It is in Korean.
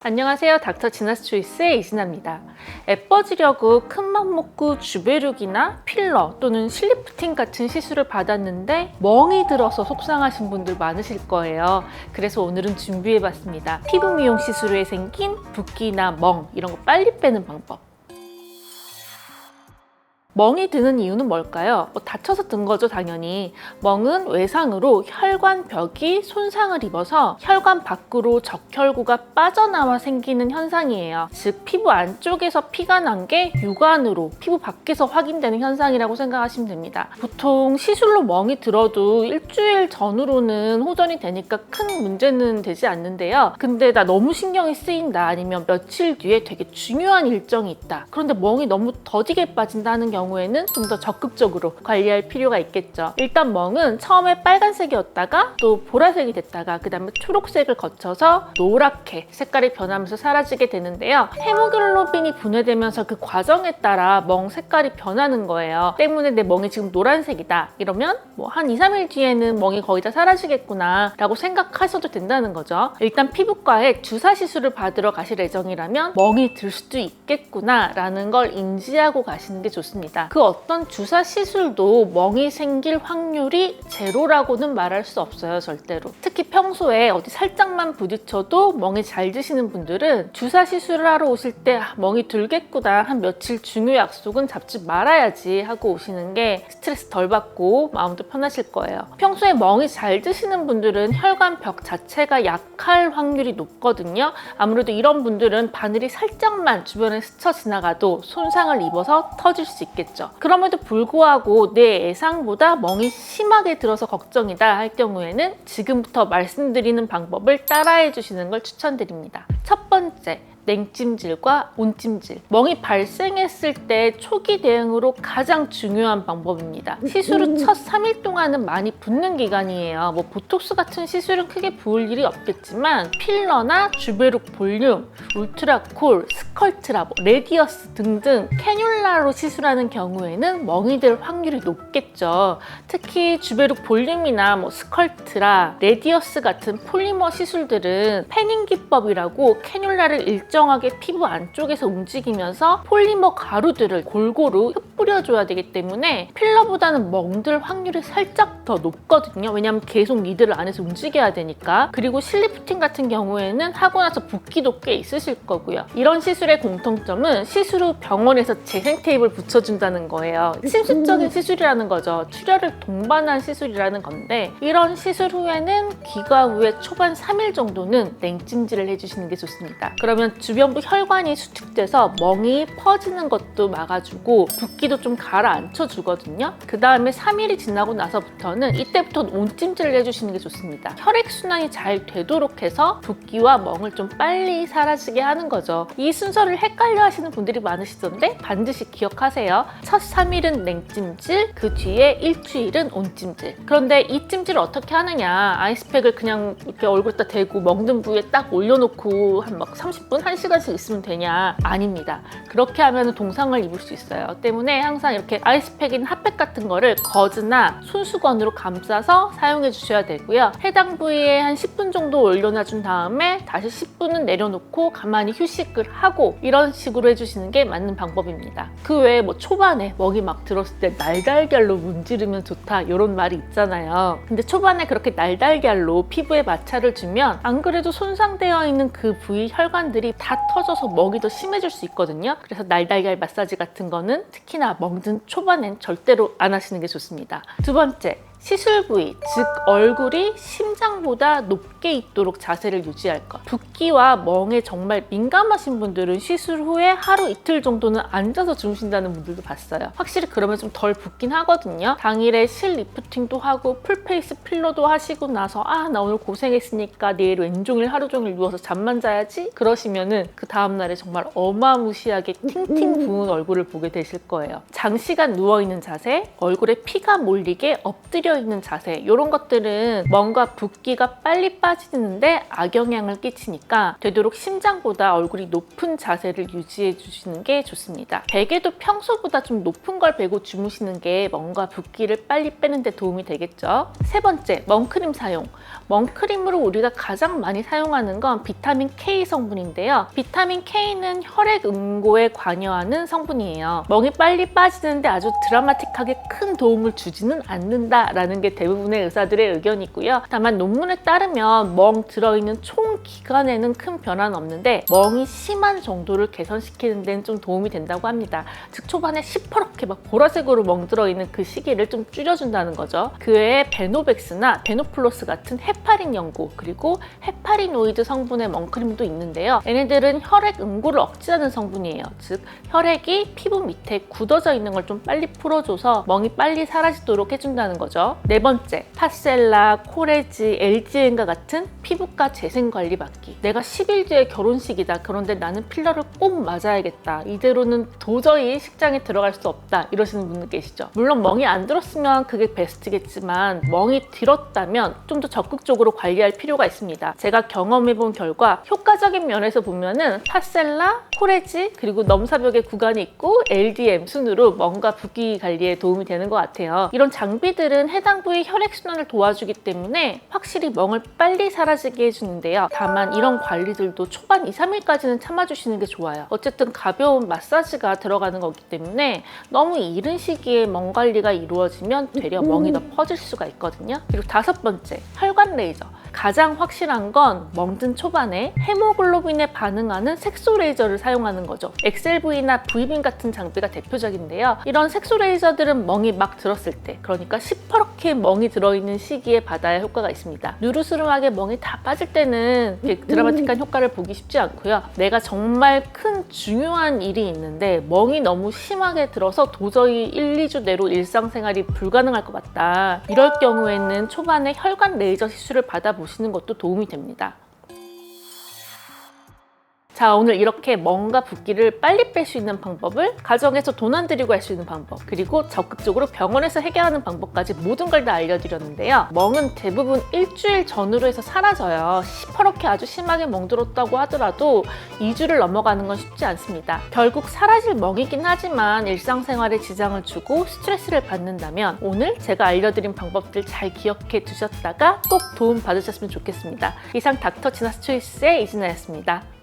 안녕하세요. 닥터 지나스 초이스의 이진아입니다. 예뻐지려고 큰맘 먹고 주베룩이나 필러 또는 실리프팅 같은 시술을 받았는데 멍이 들어서 속상하신 분들 많으실 거예요. 그래서 오늘은 준비해봤습니다. 피부 미용 시술 후에 생긴 붓기나 멍 이런 거 빨리 빼는 방법. 멍이 드는 이유는 뭘까요? 다쳐서 든 거죠, 당연히. 멍은 외상으로 혈관벽이 손상을 입어서 혈관 밖으로 적혈구가 빠져나와 생기는 현상이에요. 즉, 피부 안쪽에서 피가 난 게 육안으로 피부 밖에서 확인되는 현상이라고 생각하시면 됩니다. 보통 시술로 멍이 들어도 일주일 전후로는 호전이 되니까 큰 문제는 되지 않는데요. 근데 나 너무 신경이 쓰인다, 아니면 며칠 뒤에 되게 중요한 일정이 있다. 그런데 멍이 너무 더디게 빠진다는 경우에는 좀 더 적극적으로 관리할 필요가 있겠죠. 일단 멍은 처음에 빨간색이었다가 또 보라색이 됐다가 그 다음에 초록색을 거쳐서 노랗게 색깔이 변하면서 사라지게 되는데요. 헤모글로빈이 분해되면서 그 과정에 따라 멍 색깔이 변하는 거예요. 때문에 내 멍이 지금 노란색이다 이러면 한 2, 3일 뒤에는 멍이 거의 다 사라지겠구나 라고 생각하셔도 된다는 거죠. 일단 피부과에 주사 시술을 받으러 가실 예정이라면 멍이 들 수도 있겠구나 라는 걸 인지하고 가시는 게 좋습니다. 그 어떤 주사 시술도 멍이 생길 확률이 제로라고는 말할 수 없어요, 절대로. 특히 평소에 어디 살짝만 부딪혀도 멍이 잘 드시는 분들은 주사 시술을 하러 오실 때 멍이 들겠구나, 한 며칠 중요 약속은 잡지 말아야지 하고 오시는 게 스트레스 덜 받고 마음도 편하실 거예요. 평소에 멍이 잘 드시는 분들은 혈관벽 자체가 약할 확률이 높거든요. 아무래도 이런 분들은 바늘이 살짝만 주변에 스쳐 지나가도 손상을 입어서 터질 수 있겠죠. 그럼에도 불구하고 내 예상보다 멍이 심하게 들어서 걱정이다 할 경우에는 지금부터 말씀드리는 방법을 따라해 주시는 걸 추천드립니다. 첫 번째, 냉찜질과 온찜질. 멍이 발생했을 때 초기 대응으로 가장 중요한 방법입니다. 시술 후 첫 3일 동안은 많이 붓는 기간이에요. 보톡스 같은 시술은 크게 부을 일이 없겠지만 필러나 주베룩 볼륨, 울트라콜, 스컬트라, 레디어스 등등 캐뉼라로 시술하는 경우에는 멍이 될 확률이 높겠죠. 특히 주베룩 볼륨이나 스컬트라, 레디어스 같은 폴리머 시술들은 패닝 기법이라고 캐뉼라를 일정하게 피부 안쪽에서 움직이면서 폴리머 가루들을 골고루 흩뿌려줘야 되기 때문에 필러보다는 멍들 확률이 살짝 더 높거든요. 왜냐하면 계속 니들을 안에서 움직여야 되니까. 그리고 실리프팅 같은 경우에는 하고 나서 붓기도 꽤 있으실 거고요. 이런 시술의 공통점은 시술 후 병원에서 재생 테이프를 붙여준다는 거예요. 침습적인 시술이라는 거죠. 출혈을 동반한 시술이라는 건데, 이런 시술 후에는 귀가 후에 초반 3일 정도는 냉찜질을 해주시는 게 좋습니다. 그러면 주변부 혈관이 수축돼서 멍이 퍼지는 것도 막아주고 붓기도 좀 가라앉혀 주거든요. 그 다음에 3일이 지나고 나서부터는 이때부터는 온찜질을 해주시는 게 좋습니다. 혈액순환이 잘 되도록 해서 붓기와 멍을 좀 빨리 사라지게 하는 거죠. 이 순서를 헷갈려 하시는 분들이 많으시던데 반드시 기억하세요. 첫 3일은 냉찜질, 그 뒤에 일주일은 온찜질. 그런데 이 찜질을 어떻게 하느냐, 아이스팩을 그냥 이렇게 얼굴에다 대고 먹는 부위에 딱 올려놓고 한 30분, 1시간씩 있으면 되냐? 아닙니다. 그렇게 하면 동상을 입을 수 있어요. 때문에 항상 이렇게 아이스팩인 핫팩 같은 거를 거즈나 손수건으로 감싸서 사용해 주셔야 되고요. 해당 부위에 한 10분 정도 올려놔준 다음에 다시 10분은 내려놓고 가만히 휴식을 하고 이런 식으로 해주시는 게 맞는 방법입니다. 그 외에 초반에 멍이 막 들었을 때 날달걀로 문지르면 좋다 이런 말이 있잖아요. 근데 초반에 그렇게 날달걀로 피부에 마찰을 주면 안 그래도 손상되어 있는 그 부위 혈관들이 다 터져서 멍이 더 심해질 수 있거든요. 그래서 날달걀 마사지 같은 거는 특히나 멍든 초반엔 절대로 안 하시는 게 좋습니다. 두 번째, 시술 부위, 즉 얼굴이 심장보다 높게 있도록 자세를 유지할 것. 붓기와 멍에 정말 민감하신 분들은 시술 후에 하루 이틀 정도는 앉아서 주무신다는 분들도 봤어요. 확실히 그러면 좀 덜 붓긴 하거든요. 당일에 실 리프팅도 하고 풀페이스 필러도 하시고 나서 나 오늘 고생했으니까 내일 왼종일 하루 종일 누워서 잠만 자야지 그러시면은 그 다음날에 정말 어마무시하게 팅팅 부은 얼굴을 보게 되실 거예요. 장시간 누워있는 자세, 얼굴에 피가 몰리게 엎드려 엎드려 있는 자세 이런 것들은 멍과 붓기가 빨리 빠지는데 악영향을 끼치니까 되도록 심장보다 얼굴이 높은 자세를 유지해 주시는 게 좋습니다. 베개도 평소보다 좀 높은 걸 베고 주무시는 게 멍과 붓기를 빨리 빼는 데 도움이 되겠죠. 세 번째, 멍크림 사용. 멍크림으로 우리가 가장 많이 사용하는 건 비타민 K 성분인데요. 비타민 K는 혈액 응고에 관여하는 성분이에요. 멍이 빨리 빠지는데 아주 드라마틱하게 큰 도움을 주지는 않는다라는 게 대부분의 의사들의 의견이고요. 다만 논문에 따르면 멍 들어있는 총 기간에는 큰 변화는 없는데 멍이 심한 정도를 개선시키는 데는 좀 도움이 된다고 합니다. 즉 초반에 시퍼렇게 막 보라색으로 멍 들어있는 그 시기를 좀 줄여준다는 거죠. 그 외에 베노백스나 베노플러스 같은 헤파린 연고 그리고 헤파리노이드 성분의 멍크림도 있는데요. 얘네들은 혈액 응고를 억제하는 성분이에요. 즉 혈액이 피부 밑에 굳어져 있는 걸 좀 빨리 풀어줘서 멍이 빨리 사라지도록 해준다는 거죠. 네 번째, 파셀라, 코레지, LGN과 같은 피부과 재생관리 받기. 내가 10일 뒤에 결혼식이다. 그런데 나는 필러를 꼭 맞아야겠다. 이대로는 도저히 식장에 들어갈 수 없다. 이러시는 분들 계시죠. 물론 멍이 안 들었으면 그게 베스트겠지만 멍이 들었다면 좀 더 적극적으로 관리할 필요가 있습니다. 제가 경험해본 결과 효과적인 면에서 보면은 파셀라, 코레지 그리고 넘사벽의 구간이 있고 LDM 순으로 멍과 붓기 관리에 도움이 되는 것 같아요. 이런 장비들은 해당 부위 혈액순환을 도와주기 때문에 확실히 멍을 빨리 사라지게 해주는데요. 다만 이런 관리들도 초반 2, 3일까지는 참아주시는 게 좋아요. 어쨌든 가벼운 마사지가 들어가는 거기 때문에 너무 이른 시기에 멍 관리가 이루어지면 되려 멍이 더 퍼질 수가 있거든요. 그리고 다섯 번째, 혈관 레이저. 가장 확실한 건 멍든 초반에 헤모글로빈에 반응하는 색소 레이저를 사용하는 거죠. 엑셀V나 V빔 같은 장비가 대표적인데요. 이런 색소 레이저들은 멍이 막 들었을 때, 그러니까 시퍼렇게 멍이 들어있는 시기에 받아야 효과가 있습니다. 누르스름하게 멍이 다 빠질 때는 드라마틱한 효과를 보기 쉽지 않고요. 내가 정말 큰 중요한 일이 있는데 멍이 너무 심하게 들어서 도저히 1, 2주 내로 일상생활이 불가능할 것 같다. 이럴 경우에는 초반에 혈관 레이저 시술을 받아보시는 것도 도움이 됩니다. 자, 오늘 이렇게 멍과 붓기를 빨리 뺄 수 있는 방법을 가정에서 돈 안 들이고 할 수 있는 방법 그리고 적극적으로 병원에서 해결하는 방법까지 모든 걸 다 알려드렸는데요. 멍은 대부분 일주일 전후로 해서 사라져요. 시퍼렇게 아주 심하게 멍들었다고 하더라도 2주를 넘어가는 건 쉽지 않습니다. 결국 사라질 멍이긴 하지만 일상생활에 지장을 주고 스트레스를 받는다면 오늘 제가 알려드린 방법들 잘 기억해 두셨다가 꼭 도움 받으셨으면 좋겠습니다. 이상 닥터 지나스 초이스의 이진아였습니다.